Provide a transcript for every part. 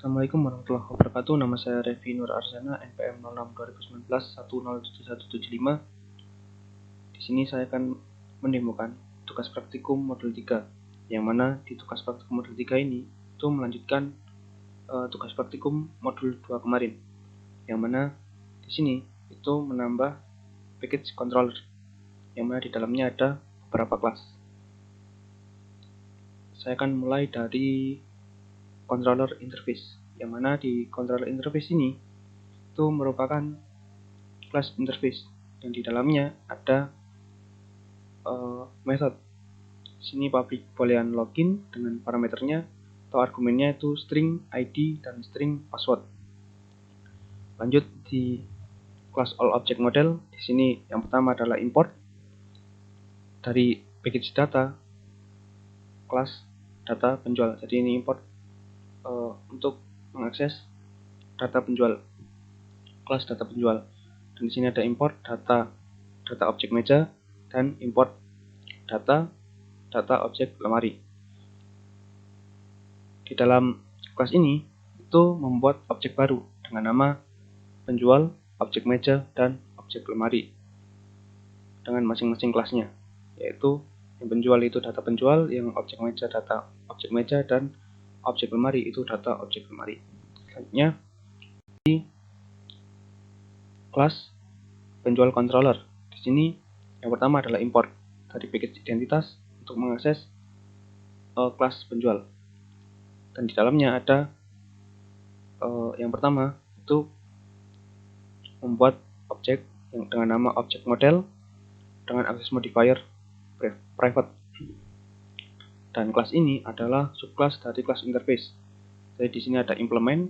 Assalamualaikum warahmatullahi wabarakatuh. Nama saya Revi Nur Arsana, NPM 06 2019 107175. Di sini saya akan mendemokan tugas praktikum modul 3, yang mana di tugas praktikum modul 3 ini itu melanjutkan tugas praktikum modul 2 kemarin, yang mana di sini itu menambah package controller, yang mana di dalamnya ada beberapa kelas. Saya akan mulai dari controller interface, yang mana di controller interface ini itu merupakan kelas interface yang di dalamnya ada method. Di sini public boolean login dengan parameternya atau argumennya itu string ID dan string password. Lanjut di kelas all object model, di sini yang pertama adalah import dari package data kelas data penjual. Jadi ini import untuk mengakses data penjual, kelas data penjual. Dan di sini ada import data objek meja dan import data objek lemari. Di dalam kelas ini itu membuat objek baru dengan nama penjual, objek meja, dan objek lemari dengan masing-masing kelasnya, yaitu yang penjual itu data penjual, yang objek meja data objek meja, dan objek lemari itu data objek lemari. Selanjutnya di kelas penjual controller, di sini yang pertama adalah import dari package identitas untuk mengakses kelas penjual, dan di dalamnya ada yang pertama itu membuat objek yang dengan nama objek model dengan access modifier private, dan kelas ini adalah subclass dari kelas interface. Jadi di sini ada implement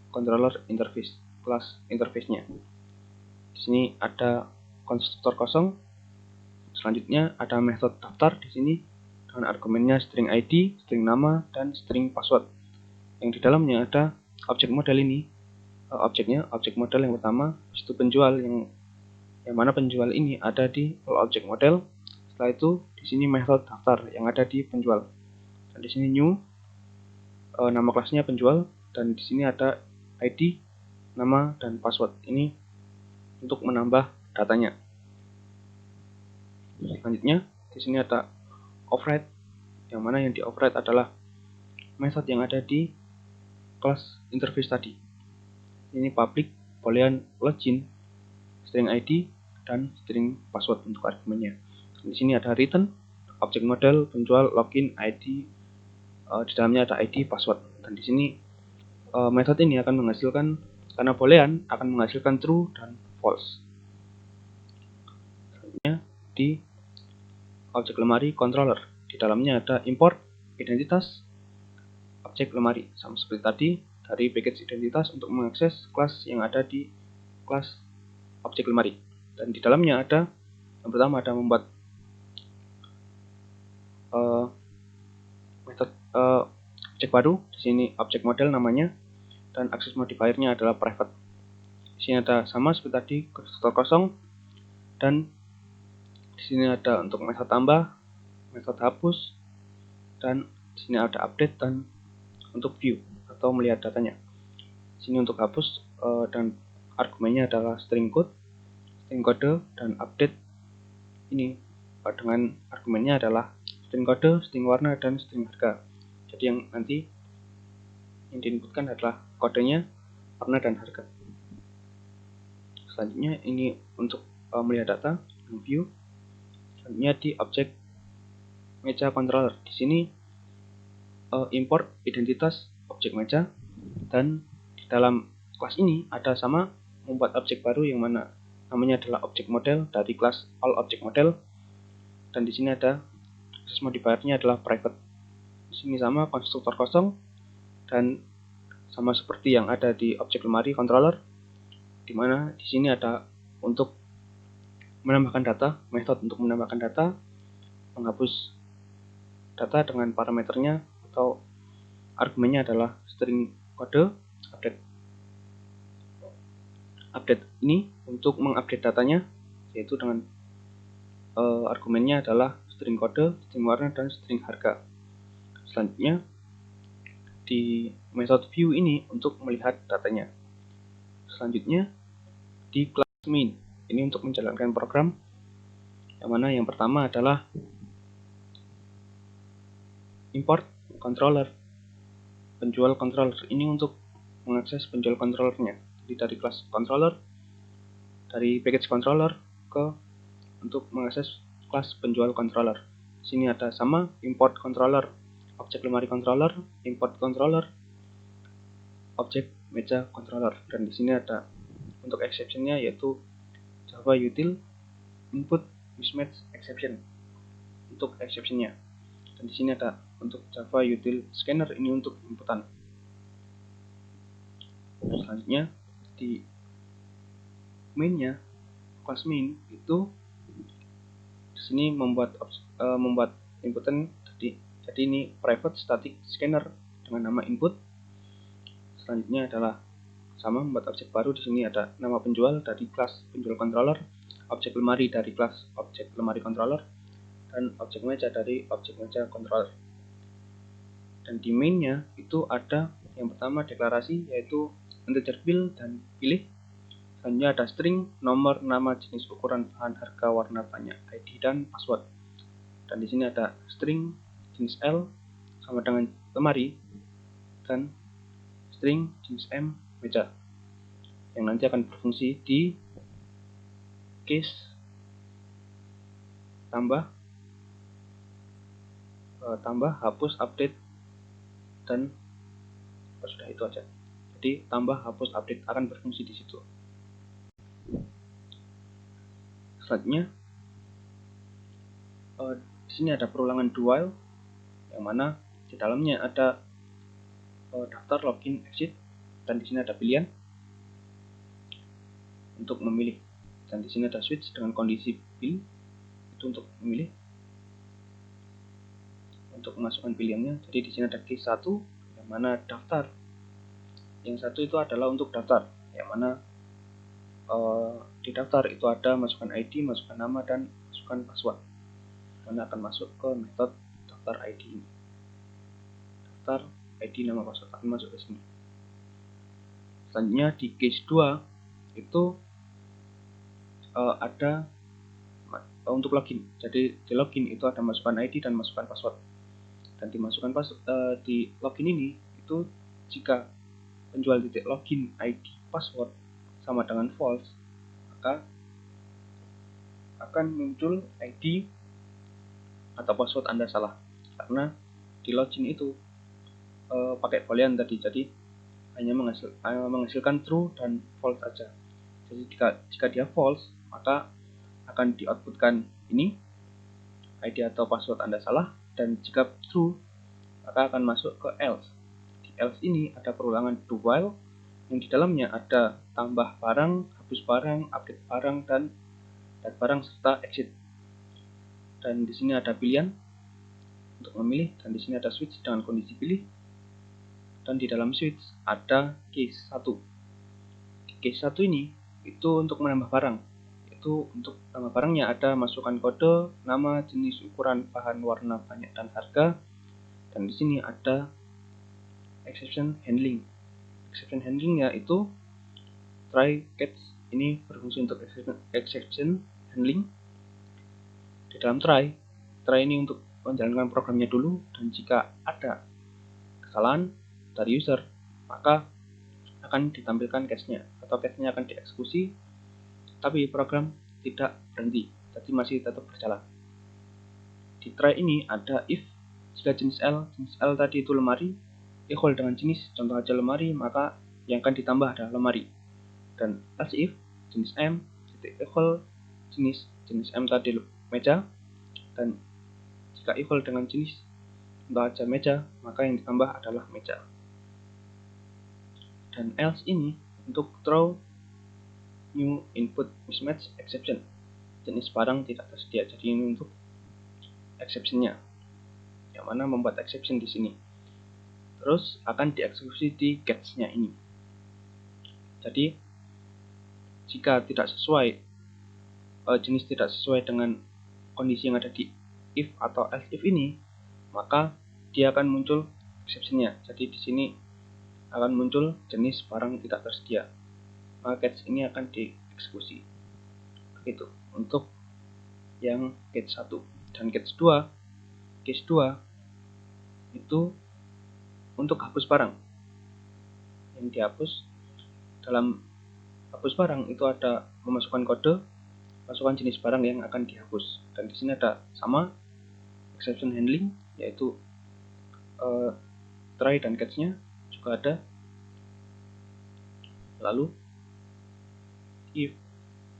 controller interface, kelas interface-nya. Di sini ada konstruktor kosong. Selanjutnya ada method daftar di sini dengan argumennya string ID, string nama, dan string password. Yang di dalamnya ada objek model ini, objek model yang pertama itu penjual, yang mana penjual ini ada di objek model. Setelah itu di sini method daftar yang ada di penjual, dan di sini new nama kelasnya penjual, dan di sini ada ID, nama, dan password. Ini untuk menambah datanya. Selanjutnya di sini ada override, yang mana yang di override adalah method yang ada di kelas interface tadi. Ini public boolean login, string ID, dan string password untuk argumennya. Di sini ada return objek model penjual login ID, di dalamnya ada ID password, dan di sini metode ini akan menghasilkan, karena boolean akan menghasilkan true dan false. Selanjutnya di objek lemari controller, di dalamnya ada import identitas objek lemari, sama seperti tadi dari package identitas untuk mengakses kelas yang ada di kelas objek lemari. Dan di dalamnya ada yang pertama ada membuat metode objek baru, di sini objek model namanya, dan access modifiernya adalah private. Di sini ada sama seperti tadi konstruktor kosong, dan di sini ada untuk metode tambah, metode hapus, dan di sini ada update dan untuk view atau melihat datanya. Di sini untuk hapus dan argumennya adalah string kode, dan update ini dengan argumennya adalah string kode, string warna, dan string harga. Jadi yang nanti yang diinputkan adalah kodenya, warna, dan harga. Selanjutnya ini untuk melihat data dan view. Selanjutnya di objek meja controller, di sini import identitas objek meja, dan di dalam kelas ini ada sama membuat objek baru yang mana namanya adalah objek model dari kelas all object model, dan di sini ada access modifiernya adalah private. Di sini sama konstruktor kosong, dan sama seperti yang ada di objek lemari controller, di mana di sini ada untuk menambahkan data, metode untuk menambahkan data, menghapus data dengan parameternya atau argumennya adalah string kode, update ini untuk mengupdate datanya, yaitu dengan argumennya adalah string kode, string warna, dan string harga. Selanjutnya di method view ini untuk melihat datanya. Selanjutnya di class main ini untuk menjalankan program, yang mana yang pertama adalah import controller, penjual controller. Ini untuk mengakses penjual controllernya. Jadi dari class controller, dari package controller untuk mengakses kelas penjual controller. Di sini ada sama import controller, objek lemari controller, import controller, objek meja controller. Dan di sini ada untuk exceptionnya yaitu Java util input mismatch exception untuk exceptionnya. Dan di sini ada untuk Java util scanner, ini untuk inputan. Selanjutnya di mainnya, kelas main itu di sini membuat inputan. Jadi ini private static scanner dengan nama input. Selanjutnya adalah sama membuat objek baru. Di sini ada nama penjual dari kelas penjual controller, objek lemari dari kelas objek lemari controller, dan objek meja dari objek meja controller. Dan di mainnya itu ada yang pertama deklarasi, yaitu integer field dan pilih. Selanjutnya ada string, nomor, nama, jenis, ukuran, bahan, harga, warna, banyak, ID, dan password. Dan di sini ada string jenis L sama dengan lemari, dan string jenis M meja, yang nanti akan berfungsi di case tambah, hapus, update, dan sudah itu aja. Jadi tambah, hapus, update akan berfungsi di situ. Selanjutnya di sini ada perulangan do while, yang mana di dalamnya ada daftar, login, exit, dan di sini ada pilihan untuk memilih. Dan di sini ada switch dengan kondisi pilih, itu untuk memilih, untuk memasukkan pilihannya. Jadi di sini ada case 1, yang mana daftar. Yang satu itu adalah untuk daftar, yang mana di daftar itu ada masukkan ID, masukkan nama, dan masukkan password. Mana akan masuk ke metode daftar ID ini. Daftar ID, nama, password akan masuk ke sini. Selanjutnya di case 2 itu ada untuk login. Jadi di login itu ada masukkan ID dan masukkan password. Dan dimasukkan di login ini itu jika penjual titik login ID password sama dengan false, maka akan muncul ID atau password Anda salah, karena di login itu pakai boolean tadi, jadi hanya menghasilkan true dan false saja. Jadi jika dia false, maka akan di outputkan ini ID atau password Anda salah, dan jika true maka akan masuk ke else. Di else ini ada perulangan do while, yang di dalamnya ada tambah barang, hapus barang, update barang, dan barang serta exit. Dan di sini ada pilihan untuk memilih, dan di sini ada switch dengan kondisi pilih. Dan di dalam switch ada case 1. Case 1 ini itu untuk menambah barang. Itu untuk nama barangnya ada masukkan kode, nama, jenis, ukuran, bahan, warna, banyak, dan harga. Dan di sini ada exception handling. Exception handlingnya itu try catch, ini berfungsi untuk exception handling. Di dalam try ini untuk menjalankan programnya dulu, dan jika ada kesalahan dari user maka akan ditampilkan cache-nya, atau cache-nya akan dieksekusi, tapi program tidak berhenti, jadi masih tetap berjalan. Di try ini ada if, jika jenis L tadi itu lemari, equal dengan jenis, contoh aja lemari, maka yang akan ditambah adalah lemari. Dan else if jenis M equal jenis M tadi meja, dan jika equal dengan jenis contoh aja meja, maka yang ditambah adalah meja. Dan else ini untuk throw new input mismatch exception, jenis barang tidak tersedia. Jadi ini untuk exceptionnya, yang mana membuat exception di sini. Terus akan dieksekusi di catch-nya ini. Jadi jika tidak sesuai jenis tidak sesuai dengan kondisi yang ada di if atau else if ini, maka dia akan muncul exception-nya. Jadi di sini akan muncul jenis barang tidak tersedia, maka catch ini akan dieksekusi. Begitu untuk yang catch 1. Dan catch 2, case 2 itu untuk hapus barang. Yang dihapus, dalam hapus barang itu ada memasukkan kode, masukkan jenis barang yang akan dihapus. Dan di sini ada sama exception handling, yaitu try dan catch-nya juga ada. Lalu if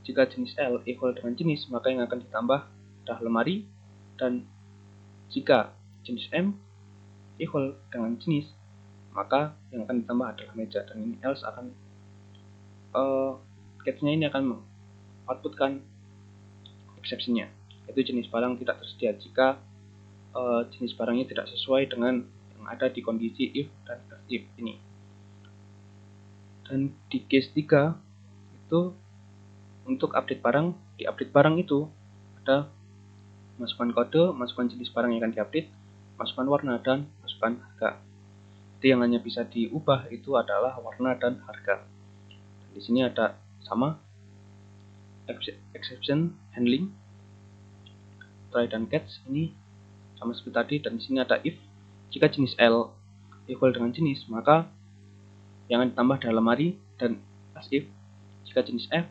jika jenis L equal dengan jenis, maka yang akan ditambah adalah lemari, dan jika jenis M equal dengan jenis, maka yang akan ditambah adalah meja. Dan ini else akan catch-nya ini akan outputkan exception-nya, yaitu jenis barang tidak tersedia jika jenis barangnya tidak sesuai dengan yang ada di kondisi if dan if ini. Dan di case 3 itu untuk update barang, di update barang itu ada masukkan kode, masukkan jenis barang yang akan diupdate, masukkan warna, dan masukkan harga. Jadi yang hanya bisa diubah itu adalah warna dan harga. Dan di sini ada sama exception handling, try dan catch ini sama seperti tadi. Dan di sini ada if jika jenis L equal dengan jenis, maka yang akan ditambah adalah lemari, dan as if jika jenis F,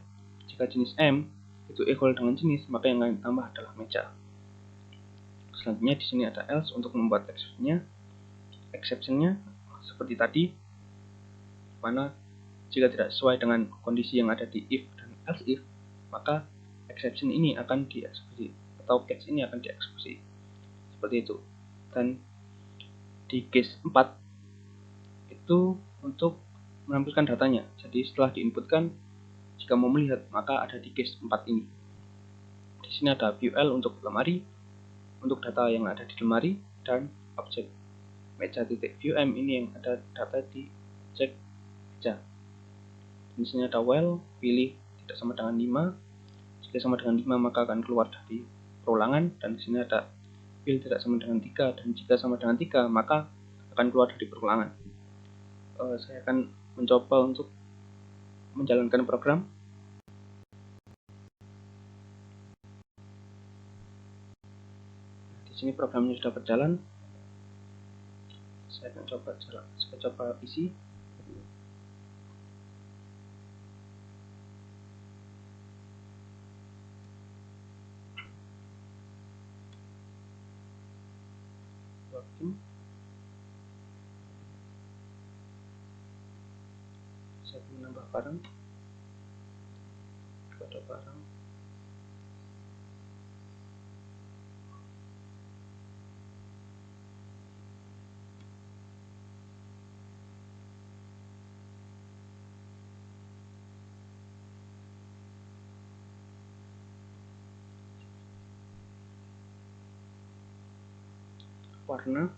jika jenis M itu equal dengan jenis, maka yang akan ditambah adalah meja. Selanjutnya di sini ada else untuk membuat exception-nya seperti tadi, mana jika tidak sesuai dengan kondisi yang ada di if dan else if, maka exception ini akan dieksekusi atau catch ini akan dieksekusi. Seperti itu. Dan di case 4 itu untuk menampilkan datanya. Jadi setelah diinputkan, jika mau melihat, maka ada di case 4 ini. Di sini ada view L untuk lemari, untuk data yang ada di lemari, dan objek meja titik view M ini yang ada data di objek meja. Di sini ada while, pilih tidak sama dengan 5. Jika sama dengan 5 maka akan keluar dari perulangan, dan di sini ada fill tidak sama dengan 3, dan jika sama dengan 3 maka akan keluar dari perulangan. Saya akan mencoba untuk menjalankan program. Di sini programnya sudah berjalan. Saya akan coba isi. Login. Saya akan menambah barang. Kode barang. Warna.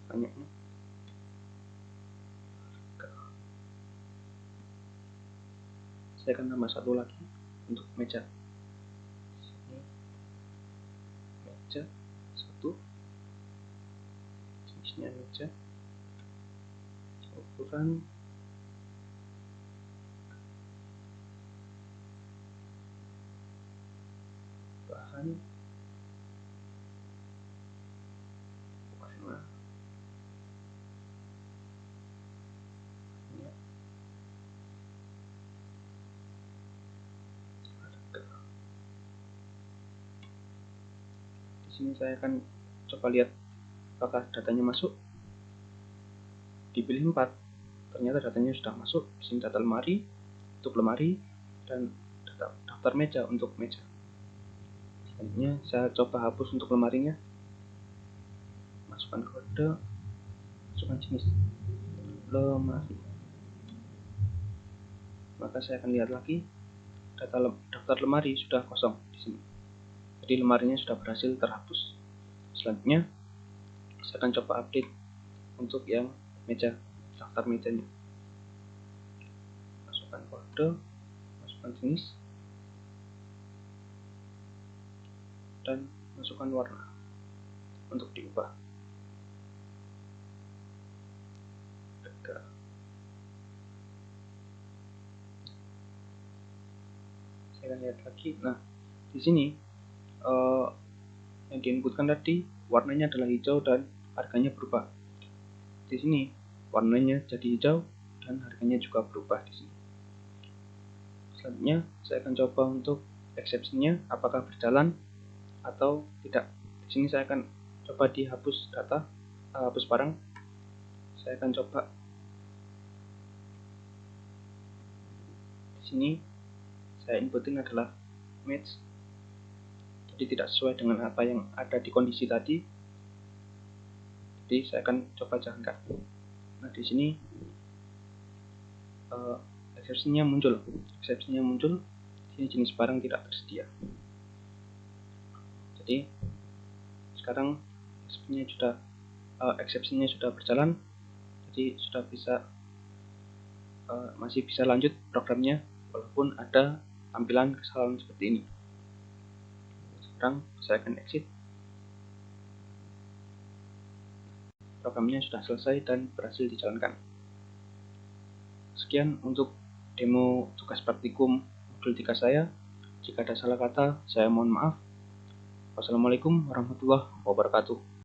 Banyaknya. Saya akan tambah satu lagi untuk meja. Sini meja 1, jenisnya meja, ukuran bahan, warna, harga. Di sini saya akan coba lihat apakah datanya masuk. Dipilih 4, ternyata datanya sudah masuk. Di sini data lemari untuk lemari, dan daftar meja untuk meja. Selanjutnya saya coba hapus untuk lemarinya. Masukkan kode, masukkan jenis lemari. Maka saya akan lihat lagi daftar lemari sudah kosong di sini. Jadi lemarinya sudah berhasil terhapus. Selanjutnya saya akan coba update untuk yang meja, daftar mejanya. Masukkan kode, masukkan jenis, dan masukkan warna untuk diubah. Saya lihat lagi. Nah, di sini yang diinputkan tadi warnanya adalah hijau dan harganya berubah. Di sini warnanya jadi hijau dan harganya juga berubah di sini. Selanjutnya saya akan coba untuk exception-nya apakah berjalan atau tidak. Di sini saya akan coba dihapus data, hapus barang. Saya akan coba di sini. Saya inputin adalah match, jadi tidak sesuai dengan apa yang ada di kondisi tadi. Jadi saya akan coba jalankan. Nah, di sini exception-nya muncul. Di sini jenis barang tidak tersedia. Jadi sekarang exception-nya sudah berjalan, jadi sudah bisa masih bisa lanjut programnya walaupun ada tampilan kesalahan seperti ini. Sekarang saya akan exit. Programnya sudah selesai dan berhasil dijalankan. Sekian untuk demo tugas praktikum modul 3 saya. Jika ada salah kata, saya mohon maaf. Wassalamualaikum warahmatullahi wabarakatuh.